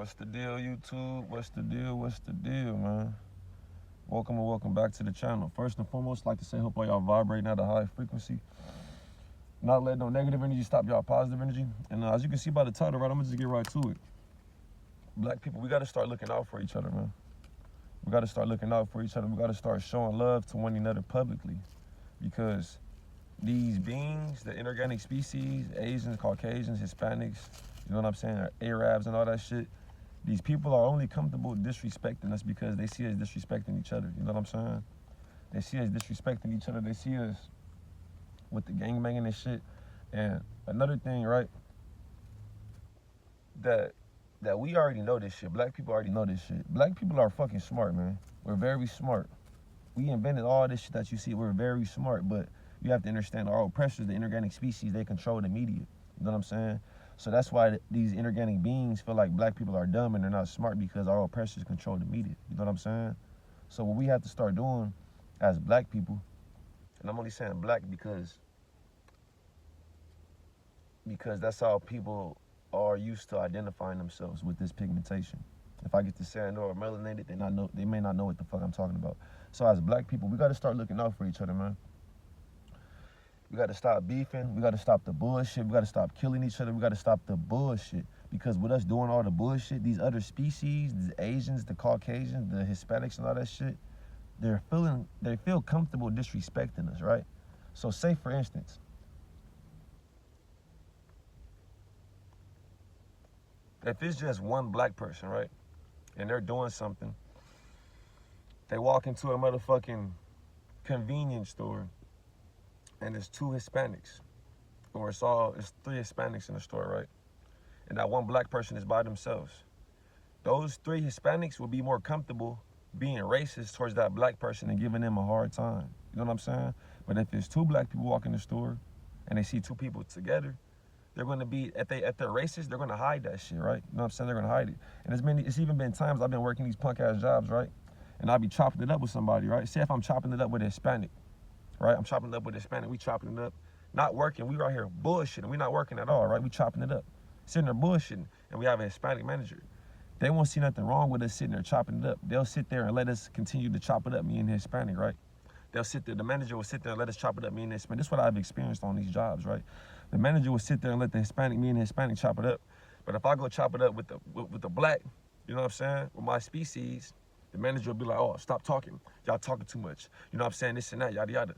What's the deal, YouTube? What's the deal? What's the deal, man? Welcome and welcome back to the channel. First and foremost, I'd like to say, hope all y'all vibrating at a high frequency. Not let no negative energy stop y'all positive energy. And as you can see by the title, right, I'm gonna just get right to it. Black people, we gotta start looking out for each other, man. We gotta start looking out for each other. We gotta start showing love to one another publicly. Because these beings, the inorganic species, Asians, Caucasians, Hispanics, you know what I'm saying, Arabs and all that shit, these people are only comfortable disrespecting us because they see us disrespecting each other. You know what I'm saying? They see us disrespecting each other. They see us with the gangbanging and shit. And another thing, right, that we already know this shit. Black people already know this shit. Black people are fucking smart, man. We're very smart. We invented all this shit that you see. We're very smart, but you have to understand our oppressors, the inorganic species, they control the media. You know what I'm saying? So that's why these inorganic beings feel like black people are dumb and they're not smart, because our oppressors control the media. You know what I'm saying? So what we have to start doing as black people, and I'm only saying black because that's how people are used to identifying themselves with this pigmentation. If I get to say I know or melanated, they may not know what the fuck I'm talking about. So as black people, we gotta start looking out for each other, man. We gotta stop beefing. We gotta stop the bullshit. We gotta stop killing each other. We gotta stop the bullshit. Because with us doing all the bullshit, these other species, the Asians, the Caucasians, the Hispanics and all that shit, they feel comfortable disrespecting us, right? So say for instance, if it's just one black person, right, and they're doing something, they walk into a motherfucking convenience store and it's two Hispanics, or it's three Hispanics in the store, right? And that one black person is by themselves. Those three Hispanics will be more comfortable being racist towards that black person and giving them a hard time. You know what I'm saying? But if it's two black people walking the store and they see two people together, they're gonna be, if they're racist, they're gonna hide that shit, right? You know what I'm saying? They're gonna hide it. And it's even been times I've been working these punk ass jobs, right? And I'll be chopping it up with somebody, right? Say if I'm chopping it up with a Hispanic, right? I'm chopping it up with a Hispanic, we chopping it up. Not working, we right here bullshitting. We not working at all, right? We chopping it up. Sitting there bullshitting, and we have a Hispanic manager. They won't see nothing wrong with us sitting there chopping it up. They'll sit there and let us continue to chop it up, me and the Hispanic, right? They'll sit there, the manager will sit there and let us chop it up, me and the Hispanic. This is what I've experienced on these jobs, right? The manager will sit there and let me and the Hispanic chop it up. But if I go chop it up with the black, you know what I'm saying, with my species, the manager will be like, oh, stop talking. Y'all talking too much. You know what I'm saying, this and that, yada, yada.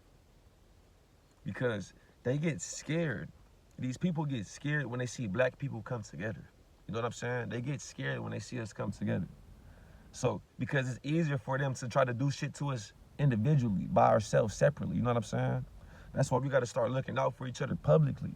Because they get scared. These people get scared when they see black people come together. You know what I'm saying? They get scared when they see us come together. So, because it's easier for them to try to do shit to us individually, by ourselves, separately. You know what I'm saying? That's why we got to start looking out for each other publicly.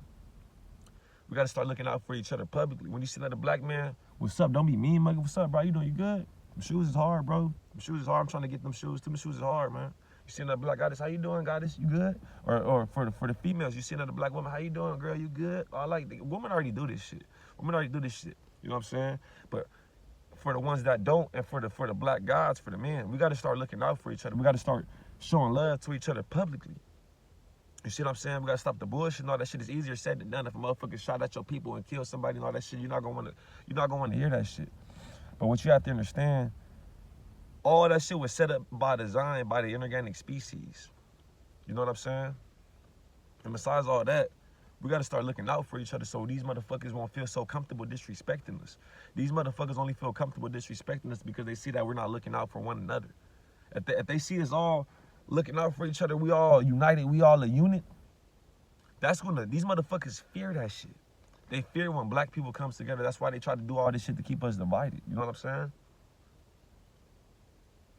We got to start looking out for each other publicly. When you see another black man, what's up? Don't be mean, mugger. What's up, bro? You doing? You good? Them shoes is hard, bro. Them shoes is hard. I'm trying to get them shoes. Them shoes is hard, man. You see another black goddess, how you doing, goddess? You good? Or for the females, you see another black woman, how you doing, girl? You good? Women already do this shit. Women already do this shit. You know what I'm saying? But for the ones that don't, and for the black gods, for the men, we got to start looking out for each other. We got to start showing love to each other publicly. You see what I'm saying? We got to stop the bullshit and all that shit. Is easier said than done. If a motherfucker shot at your people and killed somebody and all that shit, you're not gonna want to hear that shit. But what you have to understand, all that shit was set up by design by the inorganic species. You know what I'm saying? And besides all that, we got to start looking out for each other so these motherfuckers won't feel so comfortable disrespecting us. These motherfuckers only feel comfortable disrespecting us because they see that we're not looking out for one another. If they see us all looking out for each other, we all united, we all a unit, these motherfuckers fear that shit. They fear when black people comes together. That's why they try to do all this shit to keep us divided. You know what I'm saying?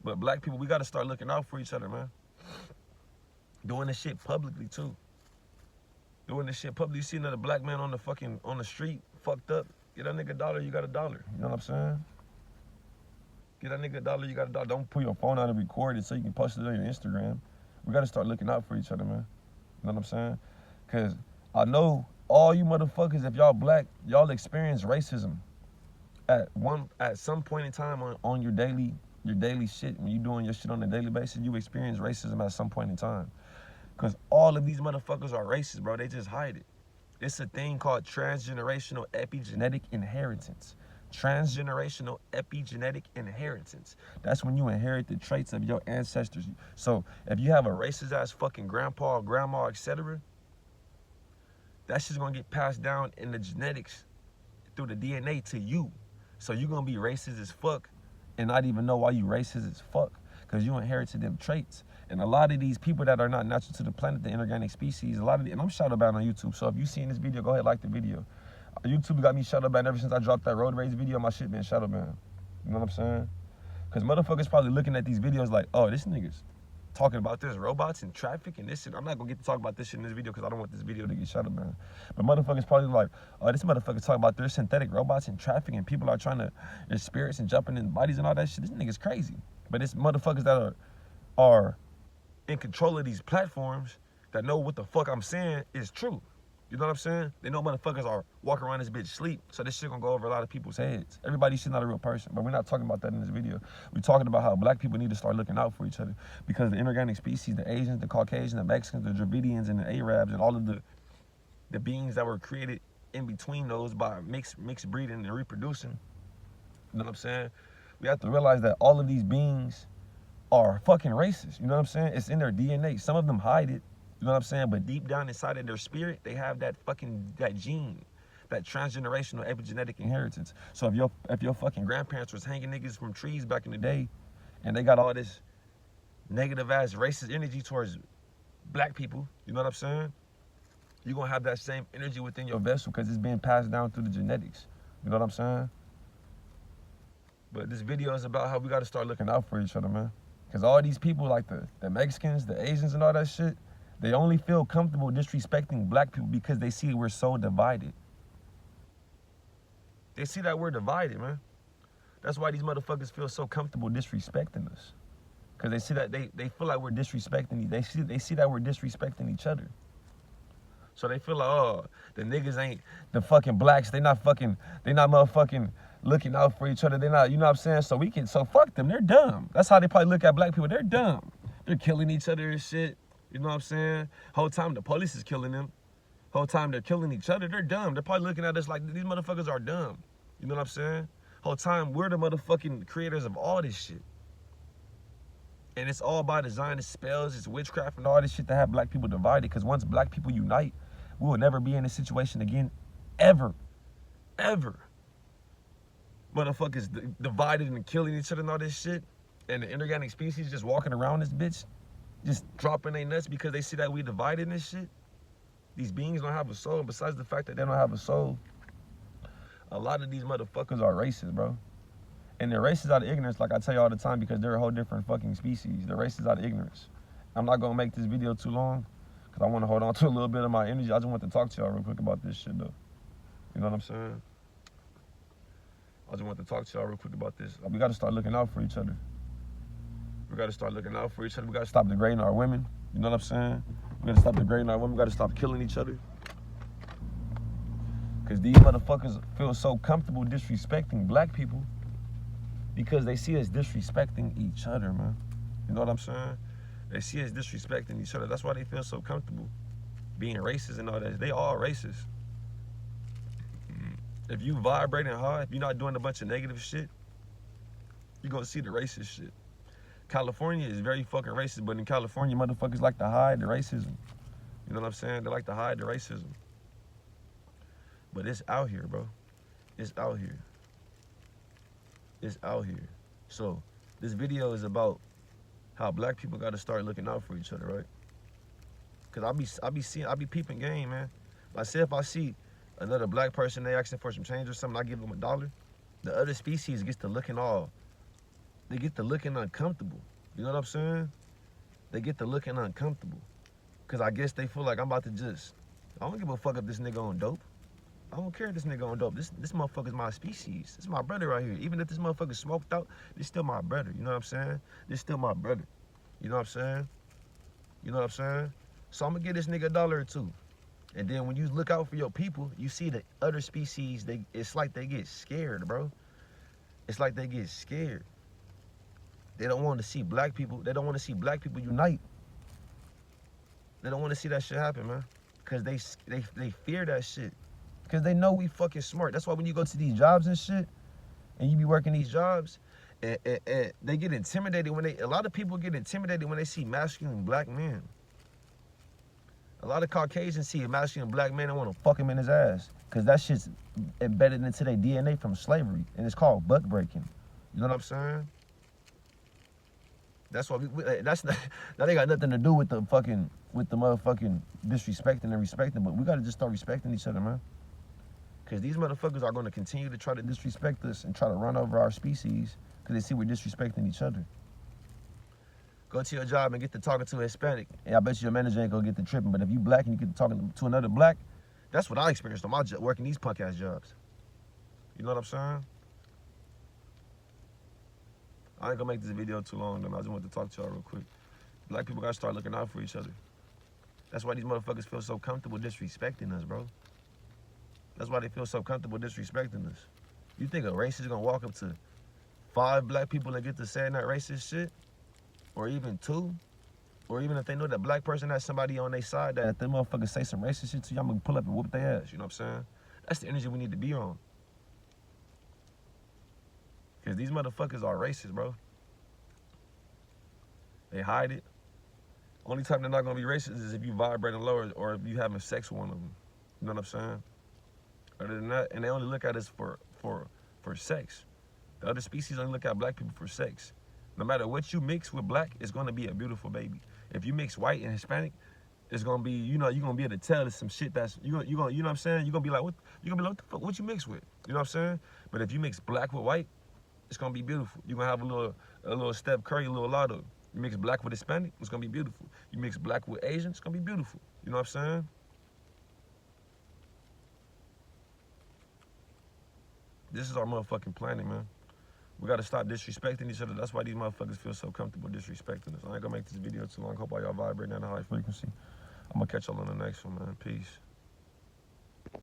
But black people, we got to start looking out for each other, man. Doing this shit publicly, too. Doing this shit publicly. You see another black man on the street, fucked up. Get that nigga $1, you got $1. You know what I'm saying? Get that nigga $1, you got $1. Don't pull your phone out and record it so you can post it on your Instagram. We got to start looking out for each other, man. You know what I'm saying? Because I know all you motherfuckers, if y'all black, y'all experience racism at some point in time on your daily shit. When you doing your shit on a daily basis, you experience racism at some point in time. Because all of these motherfuckers are racist, bro. They just hide it. It's a thing called transgenerational epigenetic inheritance. Transgenerational epigenetic inheritance. That's when you inherit the traits of your ancestors. So if you have a racist ass fucking grandpa, grandma, etc., that shit's gonna get passed down in the genetics through the DNA to you. So you're gonna be racist as fuck and not even know why you racist as fuck, because you inherited them traits. And a lot of these people that are not natural to the planet, the inorganic species, and I'm shadow banned on YouTube. So if you seen this video, go ahead, like the video. YouTube got me shadow banned ever since I dropped that road rage video. My shit been shadow banned. You know what I'm saying? Because motherfuckers probably looking at these videos like, oh, this nigga's talking about this robots and traffic and this shit. I'm not gonna get to talk about this shit in this video because I don't want this video to get shadow banned. But motherfuckers probably like, oh, this motherfucker talking about their synthetic robots and traffic and people are trying to, their spirits and jumping in bodies and all that shit. This nigga's crazy. But it's motherfuckers that are in control of these platforms that know what the fuck I'm saying is true. You know what I'm saying? They know motherfuckers are walking around this bitch sleep, so this shit gonna go over a lot of people's heads. Everybody's not a real person, but we're not talking about that in this video. We're talking about how black people need to start looking out for each other, because the inorganic species, the Asians, the Caucasians, the Mexicans, the Dravidians, and the Arabs, and all of the beings that were created in between those by mixed breeding and reproducing. You know what I'm saying? We have to realize that all of these beings are fucking racist. You know what I'm saying? It's in their DNA. Some of them hide it. You know what I'm saying? But deep down inside of their spirit, they have that gene, that transgenerational epigenetic inheritance. So if your fucking grandparents was hanging niggas from trees back in the day, and they got all this negative ass racist energy towards black people, you know what I'm saying? You're gonna have that same energy within your vessel because it's being passed down through the genetics. You know what I'm saying? But this video is about how we gotta start looking out for each other, man. Because all these people, like the Mexicans, the Asians, and all that shit, they only feel comfortable disrespecting black people because they see we're so divided. They see that we're divided, man. That's why these motherfuckers feel so comfortable disrespecting us. Because they see that they feel like we're disrespecting, they see that we're disrespecting each other. So they feel like, oh, the niggas ain't the fucking blacks, they not motherfucking looking out for each other. They not, you know what I'm saying? So fuck them, they're dumb. That's how they probably look at black people, they're dumb. They're killing each other and shit. You know what I'm saying? Whole time the police is killing them. Whole time they're killing each other. They're dumb. They're probably looking at us like these motherfuckers are dumb. You know what I'm saying? Whole time we're the motherfucking creators of all this shit. And it's all by design. It's spells, it's witchcraft, and all this shit to have black people divided. Because once black people unite, we will never be in this situation again. Ever. Ever. Motherfuckers divided and killing each other and all this shit. And the inorganic species just walking around this bitch, just dropping their nuts because they see that we divided in this shit. These beings don't have a soul. Besides the fact that they don't have a soul, a lot of these motherfuckers are racist, bro. And they're racist out of ignorance, like I tell you all the time, because they're a whole different fucking species. They're racist out of ignorance. I'm not gonna make this video too long, because I want to hold on to a little bit of my energy. I just want to talk to y'all real quick about this shit, though. You know what I'm saying? I just want to talk to y'all real quick about this. We gotta start looking out for each other. We gotta start looking out for each other. We gotta stop degrading our women. You know what I'm saying? We gotta stop degrading our women. We gotta stop killing each other. Because these motherfuckers feel so comfortable disrespecting black people because they see us disrespecting each other, man. You know what I'm saying? They see us disrespecting each other. That's why they feel so comfortable being racist and all that. They all racist. If you vibrating high, if you're not doing a bunch of negative shit, you're gonna see the racist shit. California is very fucking racist, but in California, motherfuckers like to hide the racism. You know what I'm saying? They like to hide the racism. But it's out here, bro. It's out here. It's out here. So this video is about how black people gotta start looking out for each other, right? Cause I be peeping game, man. Like, say if I see another black person, they asking for some change or something, I give them $1. The other species gets to looking they get to looking uncomfortable. You know what I'm saying? They get to looking uncomfortable. Cause I guess they feel like I'm about to I don't give a fuck if this nigga on dope. I don't care if this nigga on dope. This motherfucker's my species. This is my brother right here. Even if this motherfucker smoked out, this still my brother. You know what I'm saying? This still my brother. You know what I'm saying? You know what I'm saying? So I'm gonna give this nigga $1 or $2. And then when you look out for your people, you see the other species, it's like they get scared, bro. It's like they get scared. They don't want to see black people. They don't want to see black people unite. They don't want to see that shit happen, man. Because they fear that shit. Because they know we fucking smart. That's why when you go to these jobs and shit, and you be working these jobs, and they get intimidated a lot of people get intimidated when they see masculine black men. A lot of Caucasians see a masculine black man and want to fuck him in his ass, because that shit's embedded into their DNA from slavery, and it's called butt breaking. You know what I'm saying? That's why that's not, that ain't got nothing to do with the motherfucking disrespecting and respecting, but we gotta just start respecting each other, man. Because these motherfuckers are gonna continue to try to disrespect us and try to run over our species because they see we're disrespecting each other. Go to your job and get to talking to a Hispanic, and I bet you your manager ain't gonna get to tripping, but if you black and you get to talking to another black, that's what I experienced on my job, working these punk ass jobs. You know what I'm saying? I ain't gonna make this video too long, though. I just want to talk to y'all real quick. Black people gotta start looking out for each other. That's why these motherfuckers feel so comfortable disrespecting us, bro. That's why they feel so comfortable disrespecting us. You think a racist gonna walk up to 5 black people and get to saying that racist shit? Or even 2? Or even if they know that black person has somebody on their side that if them motherfuckers say some racist shit to you, I'm gonna pull up and whoop their ass, you know what I'm saying? That's the energy we need to be on. Because these motherfuckers are racist, bro. They hide it. Only time they're not gonna be racist is if you vibrating lower or if you having sex with one of them. You know what I'm saying? Other than that, and they only look at us for sex. The other species only look at black people for sex. No matter what you mix with black, it's gonna be a beautiful baby. If you mix white and Hispanic, it's gonna be, you know, you're gonna be able to tell there's some shit that's you know what I'm saying? You're gonna be like, what the fuck, what you mix with? You know what I'm saying? But if you mix black with white, it's gonna be beautiful. You're gonna have a little Steph Curry, a little Lotto. You mix black with Hispanic, it's gonna be beautiful. You mix black with Asian, it's gonna be beautiful. You know what I'm saying? This is our motherfucking planet, man. We gotta stop disrespecting each other. That's why these motherfuckers feel so comfortable disrespecting us. I ain't gonna make this video too long. Hope all y'all vibrating at a high frequency. I'm gonna catch y'all on the next one, man. Peace.